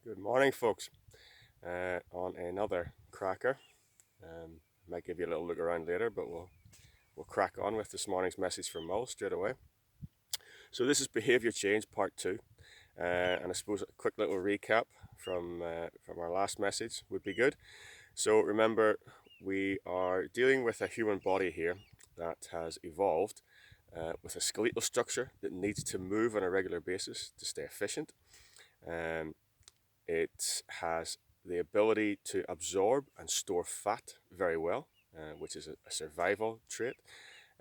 Good morning, folks. On another cracker. Might give you a little look around later, but we'll crack on with this morning's message from Mull straight away. So this is Behaviour Change Part 2. And I suppose a quick little recap from our last message would be good. So remember, we are dealing with a human body here that has evolved with a skeletal structure that needs to move on a regular basis to stay efficient. Um, It has the ability to absorb and store fat very well, which is a survival trait.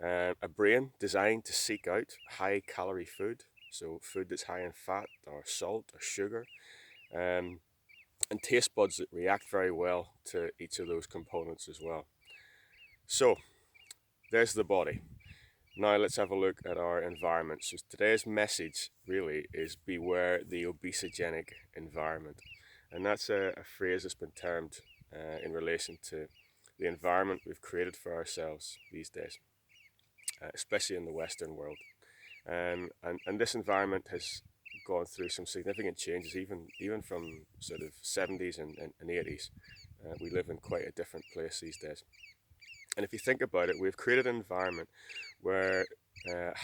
A brain designed to seek out high calorie food, so food that's high in fat or salt or sugar, um, and taste buds that react very well to each of those components as well. So there's the body. Now let's have a look at our environment. So today's message really is beware the obesogenic environment. And that's a phrase that's been termed in relation to the environment we've created for ourselves these days, especially in the Western world. And this environment has gone through some significant changes, even from sort of 70s and 80s. We live in quite a different place these days. And if you think about it, we've created an environment where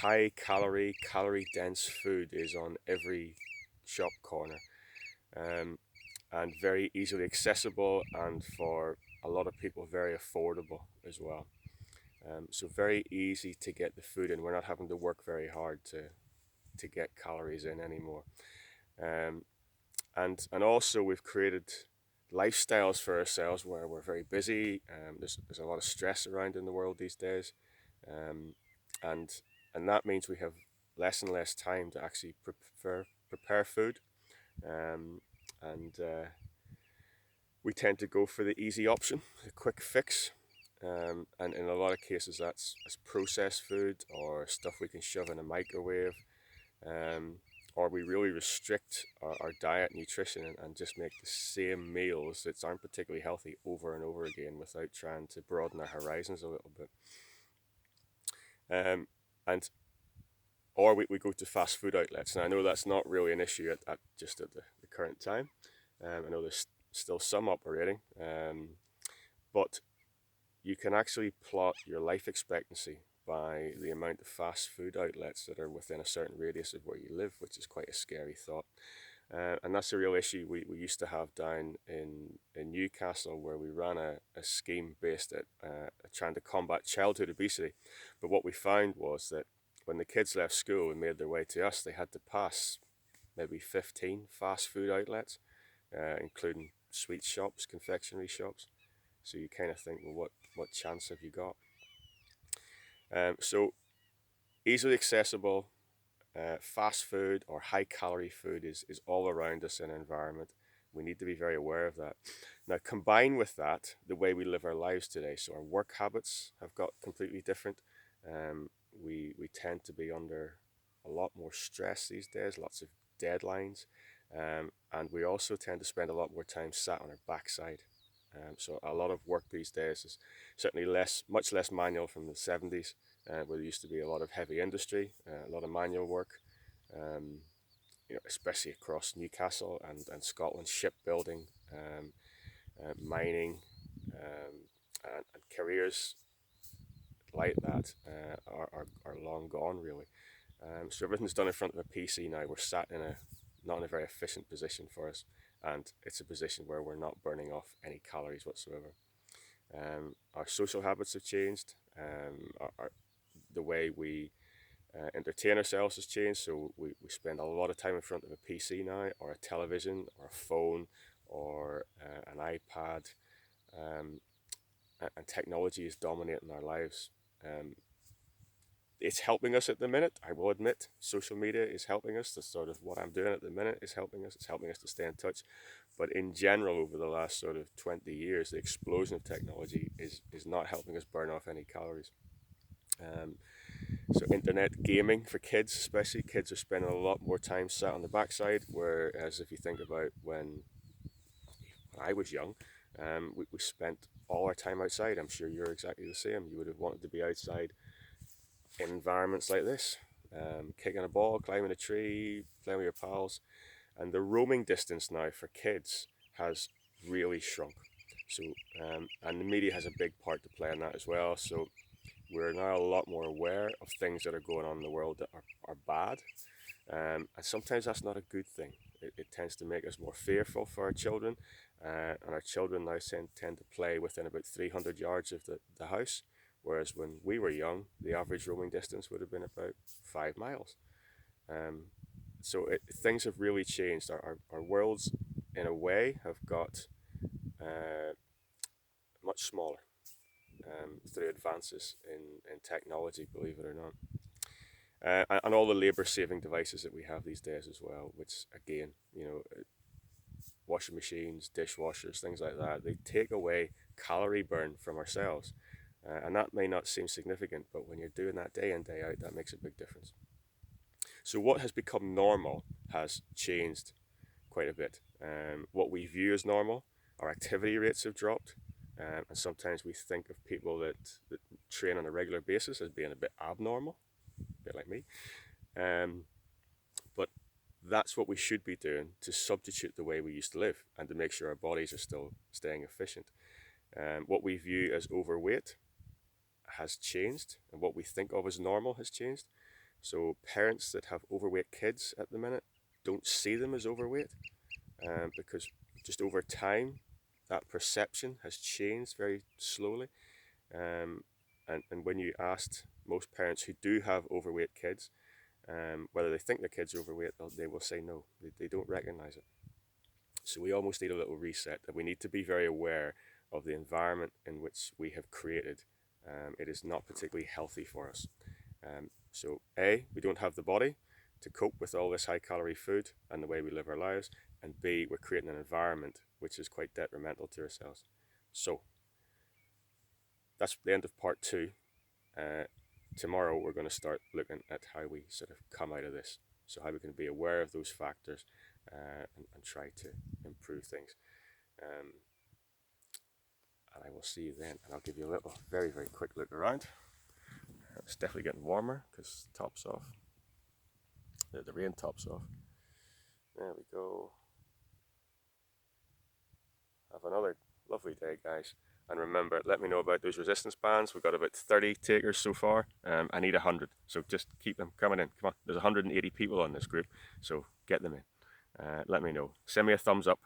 high calorie dense food is on every shop corner. Um, and very easily accessible, and for a lot of people very affordable as well. So very easy to get the food in. We're not having to work very hard to get calories in anymore. Um, and also we've created lifestyles for ourselves where we're very busy. There's a lot of stress around in the world these days, um, and and that means we have less and less time to actually prepare food. Um, and We tend to go for the easy option, the quick fix. And in a lot of cases, that's processed food or stuff we can shove in a microwave. Um, or we really restrict our diet nutrition and just make the same meals that aren't particularly healthy over and over again without trying to broaden our horizons a little bit. Um, and or we go to fast food outlets. And I know that's not really an issue at just at the current time. I know there's still some operating, but you can actually plot your life expectancy by the amount of fast food outlets that are within a certain radius of where you live, which is quite a scary thought. And that's a real issue we used to have down in Newcastle, where we ran a scheme based at trying to combat childhood obesity. But what we found was that when the kids left school and made their way to us, they had to pass maybe 15 fast food outlets, including sweet shops, confectionery shops. So you kind of think, well, what chance have you got? So easily accessible, fast food or high calorie food is all around us in our environment. We need to be very aware of that. Now, combine with that the way we live our lives today. So our work habits have got completely different. We tend to be under a lot more stress these days, lots of deadlines, and we also tend to spend a lot more time sat on our backside. So a lot of work these days is certainly much less manual from the 70s, where there used to be a lot of heavy industry, a lot of manual work, um, especially across Newcastle and Scotland, shipbuilding, mining, and careers like that are long gone, really. So everything's done in front of a PC now. We're sat in a not in a very efficient position for us, and it's a position where we're not burning off any calories whatsoever. Our social habits have changed. The way we entertain ourselves has changed. So we spend a lot of time in front of a PC now, or a television, or a phone, or an iPad, um, and technology is dominating our lives. Um, it's helping us at the minute. I will admit, social media is helping us. That's sort of what I'm doing at the minute is helping us. It's helping us to stay in touch. But in general, over the last sort of 20 years, the explosion of technology is not helping us burn off any calories. Um, so internet gaming for kids, especially kids, are spending a lot more time sat on the backside. Whereas if you think about when I was young, we spent all our time outside. I'm sure you're exactly the same. You would have wanted to be outside in environments like this, kicking a ball, climbing a tree, playing with your pals. And the roaming distance now for kids has really shrunk. So, and the media has a big part to play in that as well. So we're now a lot more aware of things that are going on in the world that are bad. And sometimes that's not a good thing. It tends to make us more fearful for our children. And our children now tend to play within about 300 yards of the house. Whereas when we were young, the average roaming distance would have been about 5 miles. Um, so things have really changed. Our worlds, in a way, have got uh, much smaller through advances in technology, believe it or not. And all the labor saving devices that we have these days as well, which again, washing machines, dishwashers, things like that, they take away calorie burn from ourselves. And that may not seem significant, but when you're doing that day in, day out, that makes a big difference. So, what has become normal has changed quite a bit. What we view as normal, our activity rates have dropped. And sometimes we think of people that train on a regular basis as being a bit abnormal, a bit like me. But that's what we should be doing to substitute the way we used to live and to make sure our bodies are still staying efficient. What we view as overweight has changed, and what we think of as normal has changed. So parents that have overweight kids at the minute don't see them as overweight, because just over time that perception has changed very slowly. Um, and when you asked most parents who do have overweight kids whether they think their kids are overweight, they will say no, they don't recognize it. So we almost need a little reset, and we need to be very aware of the environment in which we have created. It is not particularly healthy for us. So A, we don't have the body to cope with all this high calorie food and the way we live our lives, and B, we're creating an environment which is quite detrimental to ourselves. So that's the end of part 2. Tomorrow we're going to start looking at how we sort of come out of this. So how we can be aware of those factors and try to improve things. And I will see you then. And I'll give you a little, very, very quick look around. It's definitely getting warmer because top's off. The rain top's off. There we go. Have another lovely day, guys. And remember, let me know about those resistance bands. We've got about 30 takers so far. I need 100, so just keep them coming in. Come on, there's 180 people on this group, so get them in. Let me know. Send me a thumbs up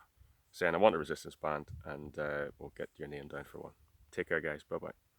saying I want a resistance band, and we'll get your name down for one. Take care, guys. Bye-bye.